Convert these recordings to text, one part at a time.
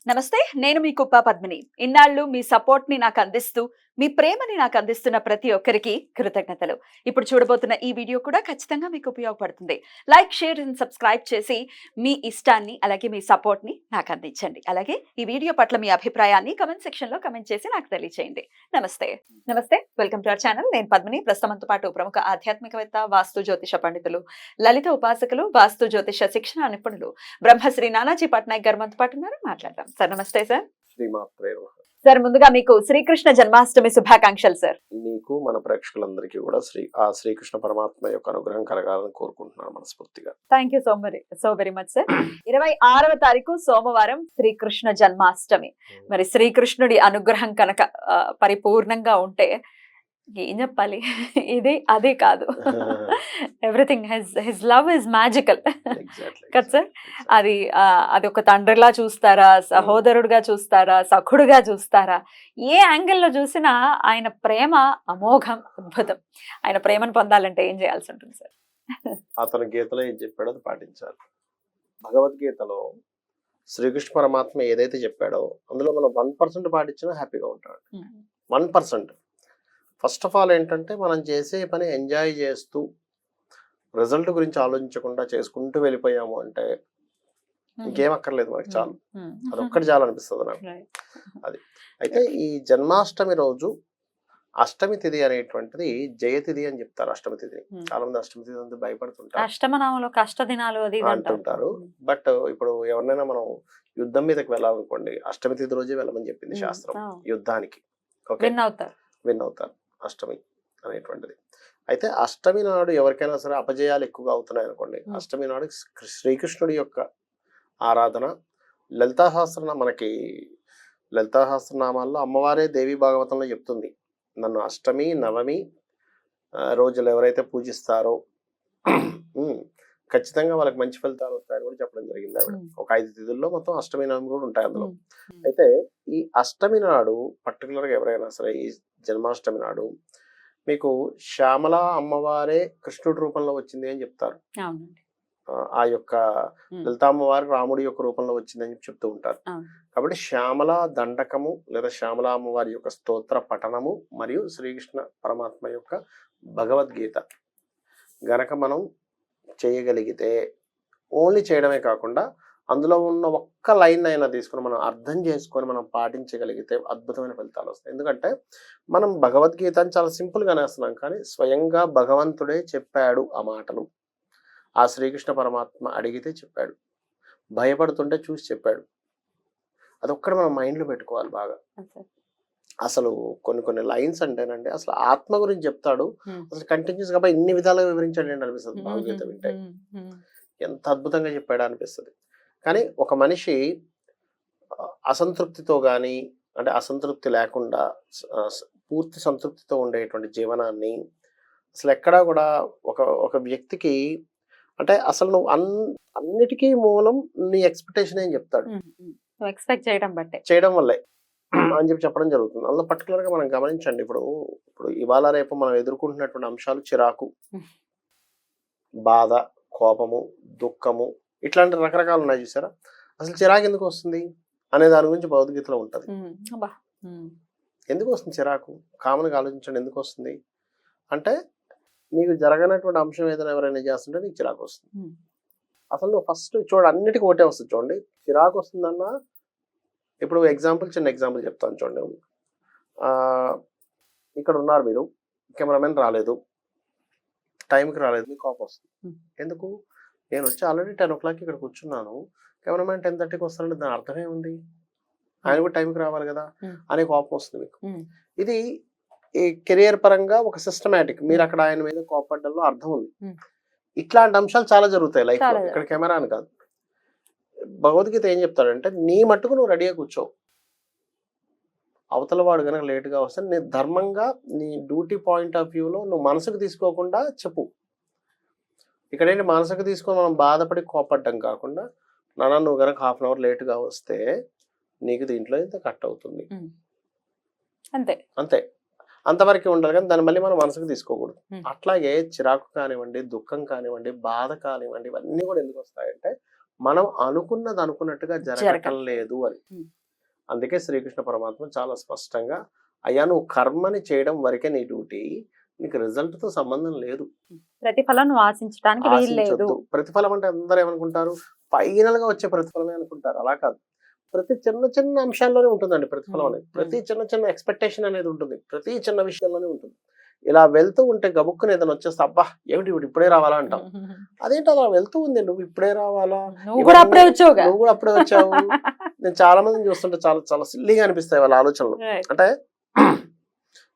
నమస్తే, నేను మీ కుప్ప పద్మిని. ఇన్నాళ్ళు మీ సపోర్ట్‌ని నాకందిస్తూ, మీ ప్రేమని నాకందిస్తున్న ప్రతి ఒక్కరికి కృతజ్ఞతలు. ఇప్పుడు చూడబోతున్న ఈ వీడియో కూడా ఖచ్చితంగా మీకు ఉపయోగపడుతుంది. లైక్, షేర్ అండ్ సబ్స్క్రైబ్ చేసి మీ ఇష్టాన్ని అలాగే మీ సపోర్ట్‌ని నాకందించండి. అలాగే ఈ వీడియో పట్ల మీ అభిప్రాయాన్ని కామెంట్ సెక్షన్‌లో కామెంట్ చేసి నాకు తెలియజేయండి. నమస్తే. నమస్తే. Welcome to our channel. నేను పద్మిని. ప్రస్తుతం మనతో పాటు ప్రముఖ ఆధ్యాత్మికవేత్త, వాస్తు జ్యోతిష పండితులు, లలిత ఉపాసకులు, వాస్తు జ్యోతిష శిక్షణ నిపుణులు బ్రహ్మశ్రీ నానాజీ పట్నాయక్ గారు మనతో పాటు ఉన్నారు. మాట్లాడదాం. సార్ నమస్తే సార్. శ్రీమాత్రే నమః. సార్ ముందుగా మీకు శ్రీకృష్ణ జన్మాష్టమి శుభాకాంక్షలు సార్. నీకు మన ప్రేక్షకులందరికీ కూడా శ్రీకృష్ణ పరమాత్మ యొక్క అనుగ్రహం కలగాలని కోరుకుంటున్నాను మనస్ఫూర్తిగా. Thank you so very much sir. 26వ తారీఖు సోమవారం శ్రీకృష్ణ జన్మాష్టమి. మరి శ్రీకృష్ణుడి అనుగ్రహం కనుక పరిపూర్ణంగా ఉంటే ఏం చెప్పాలి, ఇది అది కాదు, everything his love is magical కదా సార్. అది అది ఒక తండ్రిలా చూస్తారా, సహోదరుడిగా చూస్తారా, సఖుడుగా చూస్తారా, ఏ యాంగిల్లో చూసినా ఆయన ప్రేమ అమోఘం, అద్భుతం. ఆయన ప్రేమను పొందాలంటే ఏం చేయాల్సి ఉంటుంది సార్? అతను గీతలో ఏం చెప్పాడో అది పాటించాలి. భగవద్గీతలో శ్రీకృష్ణ పరమాత్మ ఏదైతే చెప్పాడో అందులో మనం 1% పాటించినా హ్యాపీగా ఉంటాడు. 1%. ఫస్ట్ ఆఫ్ ఆల్ ఏంటంటే మనం చేసే పని ఎంజాయ్ చేస్తూ రిజల్ట్ గురించి ఆలోచించకుండా చేసుకుంటూ వెళ్ళిపోయాము అంటే ఇంకేం అక్కర్లేదు మనకి, చాలు. అదొక్కటి చాలు అనిపిస్తుంది నాకు. అది అయితే ఈ జన్మాష్టమి రోజు అష్టమి తిథి అనేటువంటిది జయతిథి అని చెప్తారు. అష్టమి తిథి చాలా మంది అష్టమి తిథి అంతా భయపడుతుంటారు, అష్టమనామలో కష్ట దినాలు అది అంటుంటారు. బట్ ఇప్పుడు ఎవరినైనా మనం యుద్ధం మీదకి వెళ్ళాలనుకోండి, అష్టమి తిథి రోజే వెళ్ళమని చెప్పింది శాస్త్రం. యుద్ధానికి విన్ అవుతారు అష్టమి అనేటువంటిది. అయితే అష్టమి నాడు ఎవరికైనా సరే అపజయాలు ఎక్కువగా అవుతున్నాయి అనుకోండి, అష్టమి నాడు శ్రీకృష్ణుడి యొక్క ఆరాధన, మనకి లలితా సహస్రనామాల్లో అమ్మవారే దేవి భాగవతంలో చెప్తుంది, నన్ను అష్టమి నవమి రోజులు ఎవరైతే పూజిస్తారో ఖచ్చితంగా వాళ్ళకి మంచి ఫలితాలు వస్తాయని కూడా చెప్పడం జరిగింది ఆవిడ. ఒక 5 తిథుల్లో మొత్తం అష్టమి నవమి కూడా ఉంటాయి అందులో. అయితే ఈ అష్టమి నాడు పర్టికులర్ గా ఎవరైనా సరే ఈ జన్మాష్టమి నాడు మీకు శ్యామల అమ్మవారే కృష్ణుడి రూపంలో వచ్చింది అని చెప్తారు. ఆ యొక్క లలితా అమ్మవారి రాముడి యొక్క రూపంలో వచ్చింది అని చెప్తూ ఉంటారు. కాబట్టి శ్యామల దండకము లేదా శ్యామల అమ్మవారి యొక్క స్తోత్ర పఠనము మరియు శ్రీకృష్ణ పరమాత్మ యొక్క భగవద్గీత గనక మనం చేయగలిగితే, ఓన్లీ చేయడమే కాకుండా అందులో ఉన్న ఒక్క లైన్ అయినా తీసుకుని మనం అర్థం చేసుకొని మనం పాటించగలిగితే అద్భుతమైన ఫలితాలు వస్తాయి. ఎందుకంటే మనం భగవద్గీతని చాలా సింపుల్గానే వేస్తున్నాం, కానీ స్వయంగా భగవంతుడే చెప్పాడు ఆ మాటలు. ఆ శ్రీకృష్ణ పరమాత్మ అడిగితే చెప్పాడు, భయపడుతుంటే చూసి చెప్పాడు. అదొక్కటి మనం మైండ్లో పెట్టుకోవాలి బాగా. అసలు కొన్ని లైన్స్ అంటేనండి అసలు ఆత్మ గురించి చెప్తాడు, అసలు కంటిన్యూస్ గా ఇన్ని విధాలుగా వివరించాడు ఏంటి అనిపిస్తుంది భగవద్గీత వింటే. ఎంత అద్భుతంగా చెప్పాడు అనిపిస్తుంది. కానీ ఒక మనిషి అసంతృప్తితో కానీ, అంటే అసంతృప్తి లేకుండా పూర్తి సంతృప్తితో ఉండేటువంటి జీవనాన్ని అసలు ఎక్కడా కూడా ఒక వ్యక్తికి, అంటే అసలు నువ్వు అన్నిటికీ మూలం నీ ఎక్స్పెక్టేషన్ అని చెప్తాడు. ఎక్స్పెక్ట్ చేయడం వల్లే అని చెప్పడం జరుగుతుంది. అందులో పర్టికులర్ గా మనం గమనించండి, ఇప్పుడు ఇవాళ రేపు మనం ఎదుర్కొంటున్నటువంటి అంశాలు చిరాకు, బాధ, కోపము, దుఃఖము, ఇట్లాంటి రకరకాలు ఉన్నాయి చూసారా. అసలు చిరాకు ఎందుకు వస్తుంది అనే దాని గురించి భగవద్గీతలో ఉంటది. ఎందుకు వస్తుంది చిరాకు? కామన్గా ఆలోచించండి, ఎందుకు వస్తుంది అంటే నీకు జరగనటువంటి అంశం ఏదైనా ఎవరైనా చేస్తుంటే నీకు చిరాకు వస్తుంది. అసలు నువ్వు ఫస్ట్ చూడండి, అన్నిటికీ ఒకటే వస్తుంది. చూడండి, చిరాకు వస్తుందన్నా, ఇప్పుడు చిన్న ఎగ్జాంపుల్ చెప్తాను చూడండి. ఇక్కడ ఉన్నారు మీరు, కెమెరామెన్ రాలేదు, టైంకి రాలేదు, మీకు కోపం వస్తుంది. ఎందుకు? నేను వచ్చి ఆల్రెడీ 10 o'clock ఇక్కడ కూర్చున్నాను, కెమెరామెన్ 10:30కి వస్తానంటే దాని అర్థమే ఉంది, ఆయన కూడా టైంకి రావాలి కదా అనే కోపం వస్తుంది మీకు. ఇది ఈ కెరియర్ పరంగా ఒక సిస్టమేటిక్, మీరు అక్కడ ఆయన మీద కోపడ్డంలో అర్థం ఉంది. ఇట్లాంటి అంశాలు చాలా జరుగుతాయి లైఫ్ లో, ఇక్కడ కెమెరా అని కాదు. భగవద్గీత ఏం చెప్తాడంటే, నీ మట్టుకు నువ్వు రెడీగా కూర్చో, అవతల వాడు కనుక లేటుగా వస్తే నీ ధర్మంగా నీ డ్యూటీ పాయింట్ ఆఫ్ వ్యూలో నువ్వు మనసుకు తీసుకోకుండా చెప్పు. ఇక్కడ ఏంటి, మనసుకు తీసుకొని మనం బాధపడి కోపడ్డం కాకుండా, నాన్న నువ్వు కనుక 1/2 hour లేటుగా వస్తే నీకు దీంట్లో ఇంత కట్ అవుతుంది, అంతే అంతవరకు ఉండాలి. కానీ దాన్ని మళ్ళీ మనం మనసుకు తీసుకోకూడదు. అట్లాగే చిరాకు కానివ్వండి, దుఃఖం కానివ్వండి, బాధ కానివ్వండి, ఇవన్నీ కూడా ఎందుకు వస్తాయంటే మనం అనుకున్నది అనుకున్నట్టుగా జరగటం లేదు అని. ఉమ్. అందుకే శ్రీకృష్ణ పరమాత్మ చాలా స్పష్టంగా, అయ్యా నువ్వు కర్మని చేయడం వరకే నీ డ్యూటీ, నీకు రిజల్ట్ తో సంబంధం లేదు, ప్రతిఫలం నువ్వు ఆశించడానికి వీలు లేదు. ఆశించొద్దు. ప్రతిఫలం అంటే అందరూ ఏమనుకుంటారు, ఫైనల్ గా వచ్చే ప్రతిఫలమే అనుకుంటారు. అలా కాదు, ప్రతి చిన్న చిన్న అంశాల్లోనే ఉంటుందండి ప్రతిఫలం అనేది. ప్రతి చిన్న చిన్న ఎక్స్పెక్టేషన్ అనేది ఉంటుంది, ప్రతి చిన్న విషయంలోనే ఉంటుంది. ఇలా వెళ్తూ ఉంటే గబుక్కుని ఏదైనా వచ్చేస్తే అబ్బా ఏమిటి ఇప్పుడు ఇప్పుడే రావాలా అంటాం. అదేంటి అలా వెళ్తూ ఉంది, నువ్వు ఇప్పుడే రావాలా, నువ్వు కూడా అప్పుడే వచ్చావుగా. నువ్వు కూడా అప్పుడే వచ్చావు. నేను చాలా మందిని చూస్తుంటే చాలా చాలా సిల్లీగా అనిపిస్తాయి వాళ్ళ ఆలోచనలు. Right. అంటే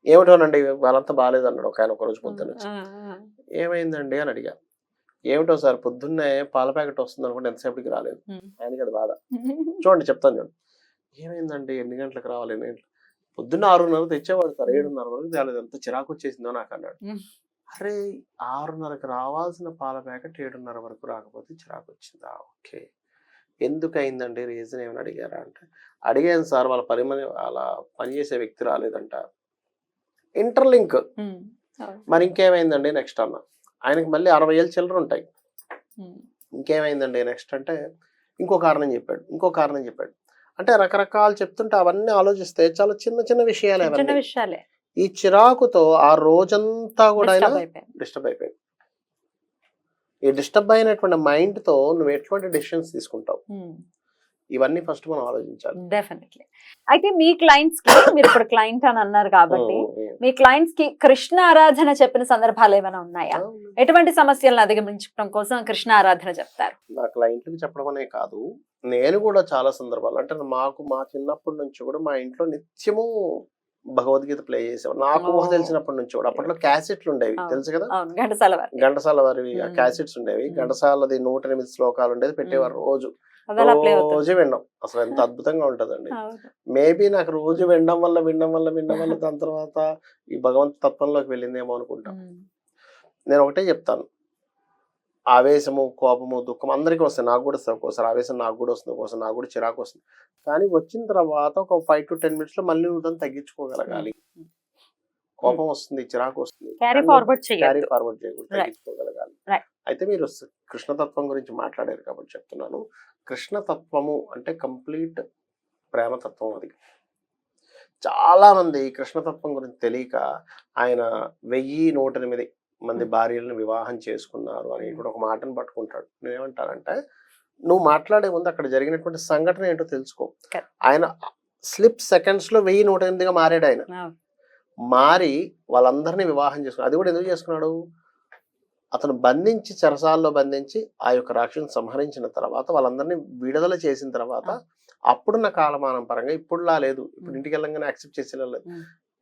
ఏమిటోనండి వాళ్ళంతా బాగాలేదు అన్నాడు ఒక ఆయన, ఒక రోజు పొద్దున్న వచ్చి. ఏమైందండి అని అడిగా. ఏమిటో సార్ పొద్దున్నే పాల ప్యాకెట్ వస్తుంది అనుకుంటే ఎంతసేపటికి రాలేదు. ఆయనకి అది బాధ. చూడండి చెప్తాను చూడండి. ఏమైందండి ఎన్ని గంటలకు రావాలి, ఎన్ని గంటలకు, పొద్దున్న 6:30 తెచ్చేవాడు సార్, 7:30 వరకు తేలేదు, ఎంత చిరాకు వచ్చేసిందో నాకు అన్నాడు. అరే 6:30కి రావాల్సిన పాల ప్యాకెట్ 7:30 వరకు రాకపోతే చిరాకు వచ్చిందా, ఓకే ఎందుకు అయిందండి, రీజన్ ఏమైనా అడిగారా అంటే, అడిగాను సార్ వాళ్ళ అలా పనిచేసే వ్యక్తి రాలేదంట. ఇంటర్లింక్. మరి ఇంకేమైందండి నెక్స్ట్ అన్న. ఆయనకి మళ్ళీ 60 ఏళ్ళ చిల్లర ఉంటాయి. ఇంకేమైందండి నెక్స్ట్ అంటే ఇంకో కారణం చెప్పాడు. అంటే రకరకాలు చెప్తుంటే అవన్నీ ఆలోచిస్తే చాలా చిన్న చిన్న విషయాలే చిన్న అవన్నీ. విషయాలే. ఈ చిరాకుతో ఆ రోజంతా కూడా ఆయన Disturb అయిపోయాను. డిస్టర్బ్ అయిపోయాడు. ఈ డిస్టర్బ్ అయినటువంటి మైండ్ తో నువ్వు ఎటువంటి డెసిషన్స్ తీసుకుంటావు, ఇవన్నీ ఫస్ట్ మనం ఆలోచించాలి. డెఫినెట్లీ. అయితే మీ క్లయింట్స్ కి, మీరు ఇప్పుడు క్లయింట్ అని అన్నారు కాబట్టి, మీ క్లయింట్స్ కి కృష్ణ ఆరాధన చెప్పిన సందర్భాలు ఏమైనా ఉన్నాయా? ఎటువంటి సమస్యలను అధిగమించడం కోసం కృష్ణ ఆరాధన చెప్తారు? నా క్లయింట్లకు చెప్పడం అనే కాదు, నేను కూడా చాలా సందర్భాలు, అంటే మా చిన్నప్పటి నుంచి కూడా మా ఇంట్లో నిత్యము భగవద్గీత ప్లే చేసేవారు. నాకు ఊహ తెలిసినప్పటి నుంచి కూడా. అప్పట్లో క్యాసెట్లు ఉండేవి, తెలుసు కదా, ఘంటసాల వారివి క్యాసెట్స్ ఉండేవి. ఘంటసాలది 108 శ్లోకాలు ఉండేది, పెట్టేవారు రోజు వినడం. అసలు ఎంత అద్భుతంగా ఉంటదండి. మేబీ నాకు రోజు వినడం వల్ల దాని తర్వాత ఈ భగవంతు తత్వంలోకి వెళ్ళిందేమో అనుకుంటాం. నేను ఒకటే చెప్తాను, ఆవేశము, కోపము, దుఃఖం అందరికీ వస్తాయి. నాకు కూడా వస్తాయి ఒక్కోసారి ఆవేశం, నాకు కూడా వస్తుంది ఒక్కోసారి, నాకు కూడా చిరాకు వస్తుంది. కానీ వచ్చిన తర్వాత ఒక 5 to 10 minutes లో మళ్ళీ నువ్వు దాన్ని తగ్గించుకోగలగాలి. కోపం వస్తుంది, చిరాకు వస్తుంది, క్యారీ ఫార్వర్డ్ చేయకూడదు, తగ్గించుకోగలగాలి. అయితే మీరు కృష్ణతత్వం గురించి మాట్లాడారు కాబట్టి చెప్తున్నాను. కృష్ణతత్వము అంటే కంప్లీట్ ప్రేమతత్వం. అది చాలా మంది కృష్ణతత్వం గురించి తెలియక ఆయన 1108 మంది భార్యలను వివాహం చేసుకున్నారు అని కూడా ఒక మాటను పట్టుకుంటాడు. నేనేమంటానంటే, నువ్వు మాట్లాడే ముందు అక్కడ జరిగినటువంటి సంఘటన ఏంటో తెలుసుకో. ఆయన స్లిప్ సెకండ్స్ లో 1108గా మారాడు. ఆయన మారి వాళ్ళందరినీ వివాహం చేసుకున్నాడు. అది కూడా ఎందుకు చేసుకున్నాడు, అతను బంధించి చెరసాల్లో బంధించి ఆ యొక్క రాక్షసుని సంహరించిన తర్వాత వాళ్ళందరినీ విడుదల చేసిన తర్వాత అప్పుడున్న కాలమానం పరంగా ఇప్పుడులా లేదు. ఇప్పుడు ఇంటికి వెళ్ళంగానే యాక్సెప్ట్ చేసేలేదు,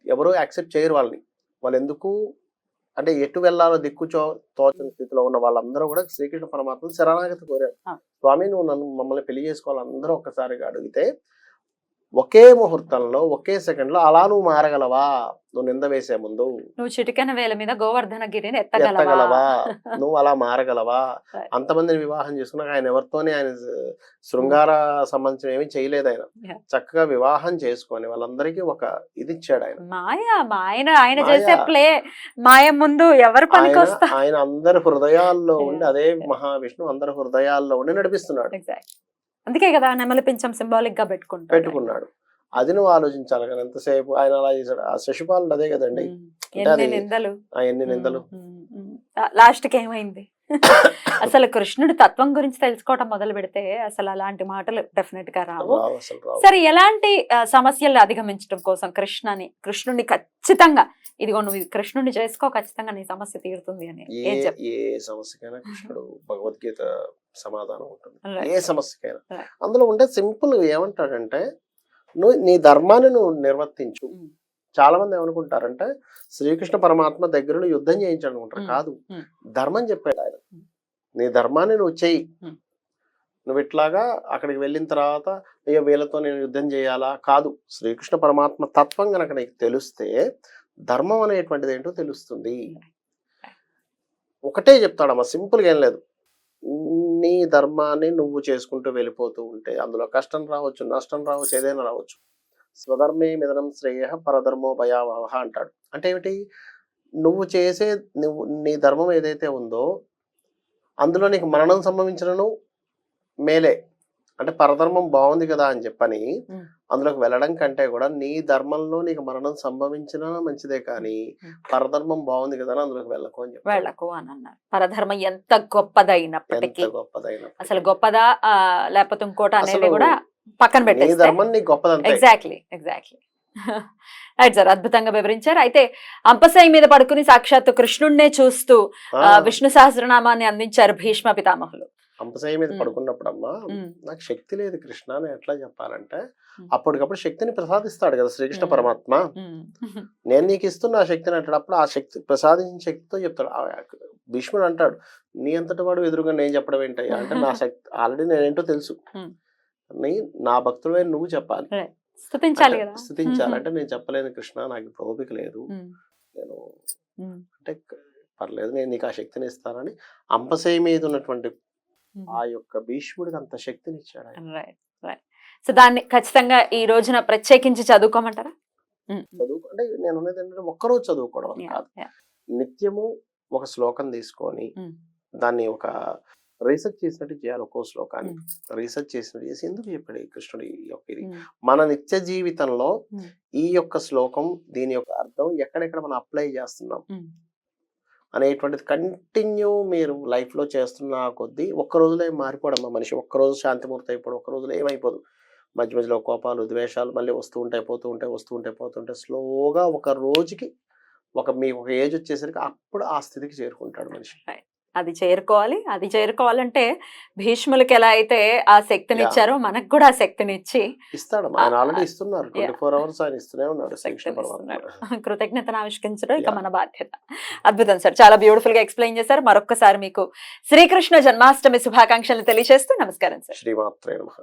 ఎవరో యాక్సెప్ట్ చేయరు వాళ్ళని. వాళ్ళు ఎందుకు అంటే ఎటు వెళ్ళాలో దిక్కు తోచని స్థితిలో ఉన్న వాళ్ళందరూ కూడా శ్రీకృష్ణ పరమాత్మ శరణాగతి కోరారు. స్వామి నువ్వు మమ్మల్ని పెళ్లి చేసుకోవాలి అందరూ ఒక్కసారిగా అడిగితే, ఒకే ముహూర్తంలో ఒకే సెకండ్ లో అలా నువ్వు మారగలవా? నువ్వు నింద వేసే ముందు నువ్వు చిటికెన వేల మీద గోవర్ధన గిరిని ఎత్తగలవా? నువ్వు అలా మారగలవా? అంతమందిని వివాహం చేసుకున్నాక ఆయన ఎవరితోనే ఆయన శృంగార సంబంధించిన ఏమీ చేయలేదు. ఆయన చక్కగా వివాహం చేసుకొని వాళ్ళందరికీ ఒక ఇది ఇచ్చాడు. ఆయన చేసే ప్లే మాయ ముందు ఎవరు పనికొస్తా, ఆయన అందరి హృదయాల్లో ఉండి, అదే మహావిష్ణువు అందరి హృదయాల్లో ఉండి నడిపిస్తున్నాడు. అందుకే కదా నెమలి పింఛం సింబాలిక్ గా పెట్టుకున్నాడు. అది నువ్వు ఆలోచించాలి. కానీ ఎంతసేపు ఆయన అలా చేశాడు. ఆ శశిపాలుడు అదే కదండి, ఎన్ని నిందలు. లాస్ట్ కి ఏమైంది? అసలు కృష్ణుడి తత్వం గురించి తెలుసుకోవటం మొదలు పెడితే అసలు అలాంటి మాటలు డెఫినెట్ గా రావు. సరే, ఎలాంటి సమస్యలు అధిగమించడం కోసం కృష్ణుడిని ఖచ్చితంగా ఇదిగో నువ్వు కృష్ణుడిని చేసుకో, ఖచ్చితంగా నీ సమస్య తీరుతుంది అని ఏ సమస్యకైనా కృష్ణుడు భగవద్గీత సమాధానం ఉంటుంది. ఏ సమస్యకైనా అందులో ఉంటే సింపుల్ ఏమంటాడంటే, నువ్వు నీ ధర్మాన్ని నువ్వు నిర్వర్తించు. చాలా మంది ఏమనుకుంటారంటే శ్రీకృష్ణ పరమాత్మ దగ్గర యుద్ధం చేయించాడు అనుకుంటారు. కాదు, ధర్మం చెప్పాడు ఆయన. నీ ధర్మాన్ని నువ్వు చెయ్యి. నువ్వు ఇట్లాగా అక్కడికి వెళ్ళిన తర్వాత అయ్యో వీళ్ళతో నేను యుద్ధం చేయాలా? కాదు, శ్రీకృష్ణ పరమాత్మ తత్వం కనుక నీకు తెలిస్తే ధర్మం అనేటువంటిది ఏంటో తెలుస్తుంది. ఒకటే చెప్తాడమ్మా, సింపుల్గా ఏం లేదు. నీ ధర్మాన్ని నువ్వు చేసుకుంటూ వెళ్ళిపోతూ ఉంటే అందులో కష్టం రావచ్చు, నష్టం రావచ్చు, ఏదైనా రావచ్చు. స్వధర్మే మిదనం శ్రేయ పరధర్మో భయావహ అంటాడు. అంటే ఏమిటి? నువ్వు నీ ధర్మం ఏదైతే ఉందో అందులో నీకు మరణం సంభవించను మేలే. అంటే పరధర్మం బాగుంది కదా అని చెప్పని ఉమ్. అందులోకి వెళ్ళడం కంటే కూడా నీ ధర్మంలో నీకు మరణం సంభవించినా మంచిదే కానీ పరధర్మం బాగుంది కదా అని అందులోకి వెళ్ళకు అని చెప్పారు. వెళ్ళకు అని అన్నారు. పరధర్మం ఎంత గొప్పదైనప్పటికీ ఎంత గొప్పదైన అసలు గొప్పదా లేకపోతే ఇంకోట అనేది అసలు కూడా పక్కన నీ పెట్టేస్తే ధర్మం నీకు గొప్పదంతే. ఎగ్జాక్ట్లీ రైట్ సార్, అద్భుతంగా వివరించారు. అయితే అంపశయ్య మీద పడుకుని సాక్షాత్తు కృష్ణుడినే చూస్తూ విష్ణు సహస్రనామాన్ని అందించారు భీష్మ పితామహులు. అంపశయ్య మీద పడుకున్నప్పుడు అమ్మా నాకు శక్తి లేదు కృష్ణ అని ఎట్లా చెప్పాలంటే అప్పటికప్పుడు శక్తిని ప్రసాదిస్తాడు కదా శ్రీకృష్ణ పరమాత్మ. నేను నీకు ఇస్తున్న ఆ శక్తిని అంటాడు. ఆ శక్తి ప్రసాదించిన శక్తితో చెప్తాడు. భీష్ముడు అంటాడు నీ అంతటి వాడు ఎదురుగా నేను చెప్పడం ఏంటయ్యా అంటే నా శక్తి ఆల్రెడీ నేనేంటో తెలుసు, నా భక్తుడు నువ్వు చెప్పాలి, స్తుతించాలి కదా. స్థుతించాలంటే నేను చెప్పలేను కృష్ణ, నాకు ఇప్పుడు ఓపిక లేదు, నేను అంటే పర్లేదు నేను నీకు ఆ శక్తిని ఇస్తానని అంపశయ్య మీద ఉన్నటువంటి ఆ యొక్క భీష్ముడికి అంత శక్తిని ఇచ్చాడు ఆయన. సో దాన్ని ఖచ్చితంగా ఈ రోజున ప్రత్యేకించి చదువుకోమంటారా? చదువు అంటే నేను అనేది ఏంటంటే ఒక్కరోజు చదువుకోవడం అని కాదు, నిత్యము ఒక శ్లోకం తీసుకొని దాన్ని ఒక రీసెర్చ్ చేసినట్టు చేయాలి. ఒక్కో శ్లోకాన్ని రీసెర్చ్ చేసినట్టు చేసి ఎందుకు చెప్పాడు ఈ కృష్ణుడు ఈ యొక్క ఇది మన నిత్య జీవితంలో ఈ యొక్క శ్లోకం దీని యొక్క అర్థం ఎక్కడెక్కడ మనం అప్లై చేస్తున్నాం అనేటువంటిది కంటిన్యూ మీరు లైఫ్ లో చేస్తున్న కొద్దీ ఒక్క రోజులో ఏం మారిపోవడం మనిషి, ఒక్కరోజు శాంతిమూర్తి అయిపోవడం, ఒక్క రోజులో ఏమైపోదు. మధ్య మధ్యలో కోపాలు ద్వేషాలు మళ్ళీ వస్తూ ఉంటాయి పోతుంటాయి స్లోగా ఒక రోజుకి మీకు ఒక ఏజ్ వచ్చేసరికి అప్పుడు ఆ స్థితికి చేరుకుంటాడు మనిషి. అది చేరుకోవాలంటే భీష్ములకి ఎలా అయితే ఆ శక్తిని ఇచ్చారో మనకు కూడా ఆ శక్తిని ఇచ్చి ఇస్తాడు. ఆయన ఆల్రెడీ ఇస్తున్నారు, 24 hours ఆయన ఇస్తూనే ఉన్నాడు. కృతజ్ఞతను ఆవిష్కరించడం ఇక మన బాధ్యత. అద్భుతం సార్, చాలా బ్యూటిఫుల్ గా ఎక్స్ప్లెయిన్ చేశారు. మరొక్కసారి మీకు శ్రీకృష్ణ జన్మాష్టమి శుభాకాంక్షలు తెలియజేస్తూ నమస్కారం సార్. శ్రీమాత్రే నమః.